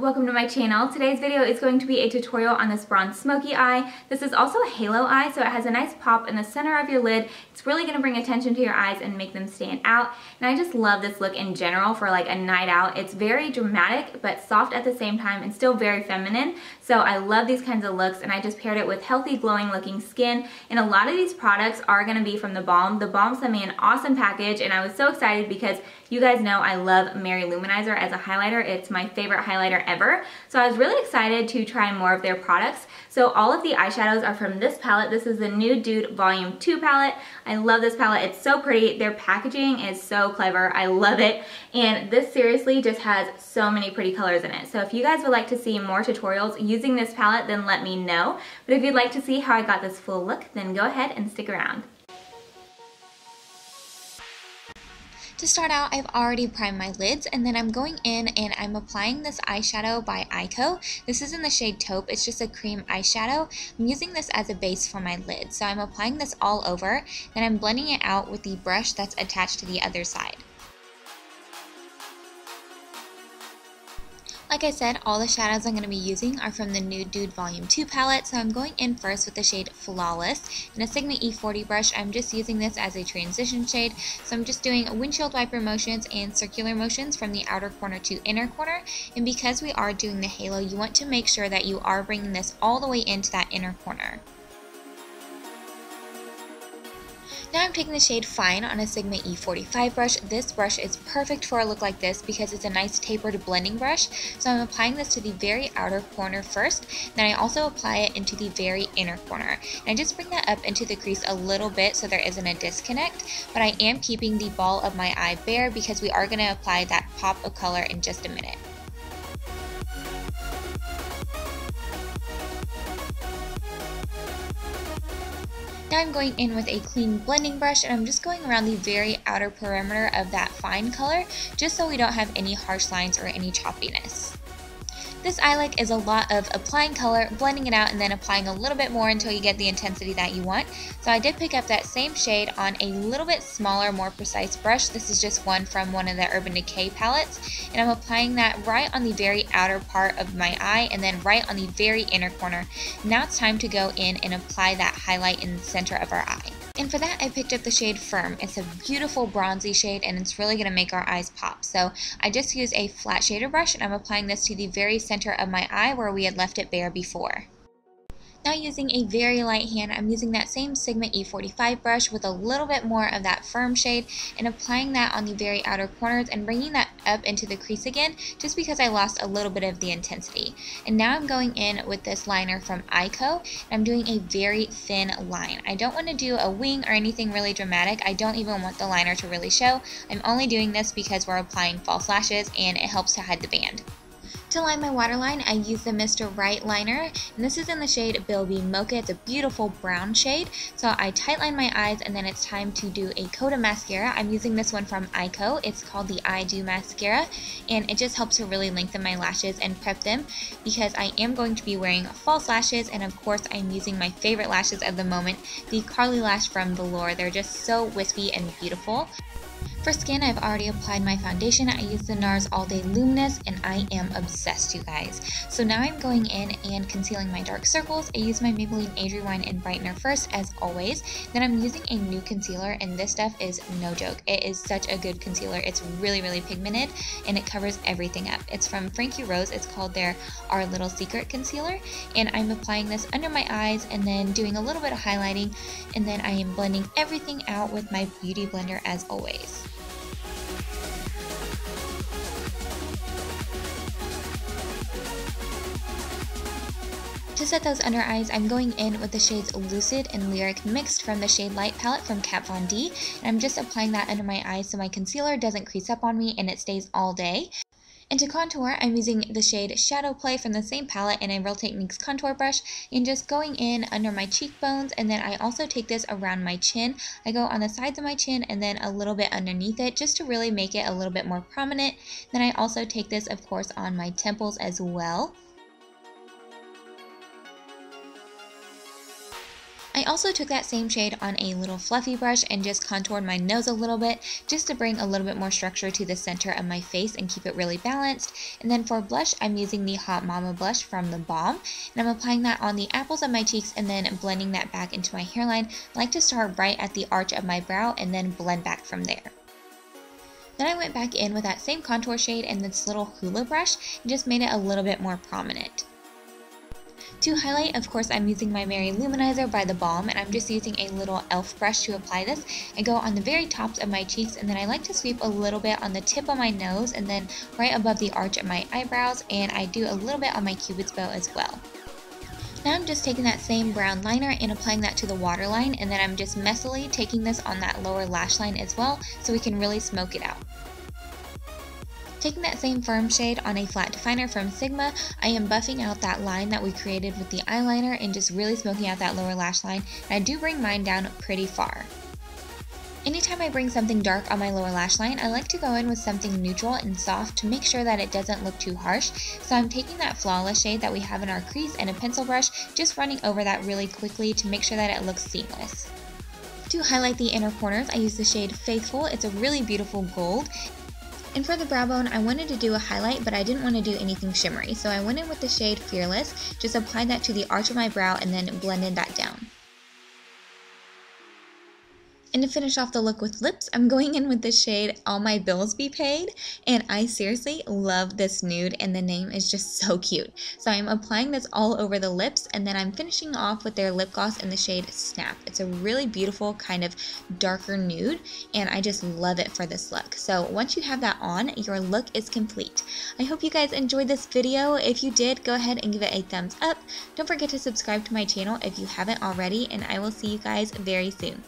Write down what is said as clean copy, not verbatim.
welcome to my channel. Today's video is going to be a tutorial on this bronze smoky eye. This is also a halo eye, so it has a nice pop in the center of your lid. It's really going to bring attention to your eyes and make them stand out. And I just love this look in general for like a night out. It's very dramatic but soft at the same time and still very feminine. So I love these kinds of looks, and I just paired it with healthy glowing looking skin. And a lot of these products are going to be from theBalm. theBalm sent me an awesome package and I was so excited because you guys know I love Mary Loumanizer as a highlighter. It's my favorite highlighter ever. So I was really excited to try more of their products. So all of the eyeshadows are from this palette. This is the Nude Volume 2 palette. I love this palette. It's so pretty. Their packaging is so clever. I love it. And this seriously just has so many pretty colors in it. So if you guys would like to see more tutorials using this palette, then let me know. But if you'd like to see how I got this full look, then go ahead and stick around. To start out, I've already primed my lids, and then I'm going in and I'm applying this eyeshadow by Eyeko. This is in the shade Taupe. It's just a cream eyeshadow. I'm using this as a base for my lid. So I'm applying this all over, then I'm blending it out with the brush that's attached to the other side. Like I said, all the shadows I'm going to be using are from the Nude Volume 2 palette, so I'm going in first with the shade Flawless. In a Sigma E40 brush, I'm just using this as a transition shade, so I'm just doing windshield wiper motions and circular motions from the outer corner to inner corner. And because we are doing the halo, you want to make sure that you are bringing this all the way into that inner corner. Now I'm taking the shade Fine on a Sigma E45 brush. This brush is perfect for a look like this because it's a nice tapered blending brush. So I'm applying this to the very outer corner first, then I also apply it into the very inner corner. And I just bring that up into the crease a little bit so there isn't a disconnect, but I am keeping the ball of my eye bare because we are going to apply that pop of color in just a minute. Now I'm going in with a clean blending brush, and I'm just going around the very outer perimeter of that fine color just so we don't have any harsh lines or any choppiness. This eye look is a lot of applying color, blending it out, and then applying a little bit more until you get the intensity that you want. So I did pick up that same shade on a little bit smaller, more precise brush. This is just one from one of the Urban Decay palettes, and I'm applying that right on the very outer part of my eye and then right on the very inner corner. Now it's time to go in and apply that highlight in the center of our eye. And for that, I picked up the shade Firm. It's a beautiful bronzy shade, and it's really going to make our eyes pop. So I just used a flat shader brush, and I'm applying this to the very center of my eye where we had left it bare before. Now using a very light hand, I'm using that same Sigma E45 brush with a little bit more of that Firm shade and applying that on the very outer corners and bringing that up into the crease again just because I lost a little bit of the intensity. And now I'm going in with this liner from Eyeko, and I'm doing a very thin line. I don't want to do a wing or anything really dramatic. I don't even want the liner to really show. I'm only doing this because we're applying false lashes and it helps to hide the band. To line my waterline, I use the Mr. Right liner, and this is in the shade Bilby Mocha. It's a beautiful brown shade. So I tightline my eyes, and then it's time to do a coat of mascara. I'm using this one from Eyeko. It's called the Eye Do Mascara, and it just helps to really lengthen my lashes and prep them because I am going to be wearing false lashes, and of course I'm using my favorite lashes of the moment, the CarliLash from Velour. They're just so wispy and beautiful. For skin, I've already applied my foundation. I use the NARS All Day Luminous, and I am obsessed, you guys. So now I'm going in and concealing my dark circles. I use my Maybelline Age Rewind-Brightener first, as always. Then I'm using a Nude concealer, and this stuff is no joke. It is such a good concealer. It's really, really pigmented, and it covers everything up. It's from FrankieRose. It's called their Our Little Secret Concealer, and I'm applying this under my eyes and then doing a little bit of highlighting, and then I am blending everything out with my beauty blender, as always. To set those under eyes, I'm going in with the shades Lucid and Lyric mixed from the Shade Light palette from Kat Von D, and I'm just applying that under my eyes so my concealer doesn't crease up on me and it stays all day. And to contour, I'm using the shade Shadow Play from the same palette and a Real Techniques contour brush, and just going in under my cheekbones, and then I also take this around my chin. I go on the sides of my chin and then a little bit underneath it just to really make it a little bit more prominent. Then I also take this, of course, on my temples as well. I also took that same shade on a little fluffy brush and just contoured my nose a little bit just to bring a little bit more structure to the center of my face and keep it really balanced. And then for blush, I'm using the Hot Mama blush from theBalm, and I'm applying that on the apples of my cheeks and then blending that back into my hairline. I like to start right at the arch of my brow and then blend back from there. Then I went back in with that same contour shade and this little hula brush and just made it a little bit more prominent. To highlight, of course, I'm using my Merry Luminizer by theBalm, and I'm just using a little e.l.f. brush to apply this. I go on the very tops of my cheeks, and then I like to sweep a little bit on the tip of my nose and then right above the arch of my eyebrows, and I do a little bit on my cupid's bow as well. Now I'm just taking that same brown liner and applying that to the waterline, and then I'm just messily taking this on that lower lash line as well so we can really smoke it out. Taking that same firm shade on a flat definer from Sigma, I am buffing out that line that we created with the eyeliner and just really smoking out that lower lash line, and I do bring mine down pretty far. Anytime I bring something dark on my lower lash line, I like to go in with something neutral and soft to make sure that it doesn't look too harsh. So I'm taking that Flawless shade that we have in our crease and a pencil brush, just running over that really quickly to make sure that it looks seamless. To highlight the inner corners, I use the shade Faithful. It's a really beautiful gold. And for the brow bone, I wanted to do a highlight, but I didn't want to do anything shimmery. So I went in with the shade Fearless, just applied that to the arch of my brow and then blended that down. And to finish off the look with lips, I'm going in with the shade All My Bills Be Paid, and I seriously love this nude, and the name is just so cute. So I'm applying this all over the lips, and then I'm finishing off with their lip gloss in the shade Snap. It's a really beautiful kind of darker nude, and I just love it for this look. So once you have that on, your look is complete. I hope you guys enjoyed this video. If you did, go ahead and give it a thumbs up. Don't forget to subscribe to my channel if you haven't already, and I will see you guys very soon.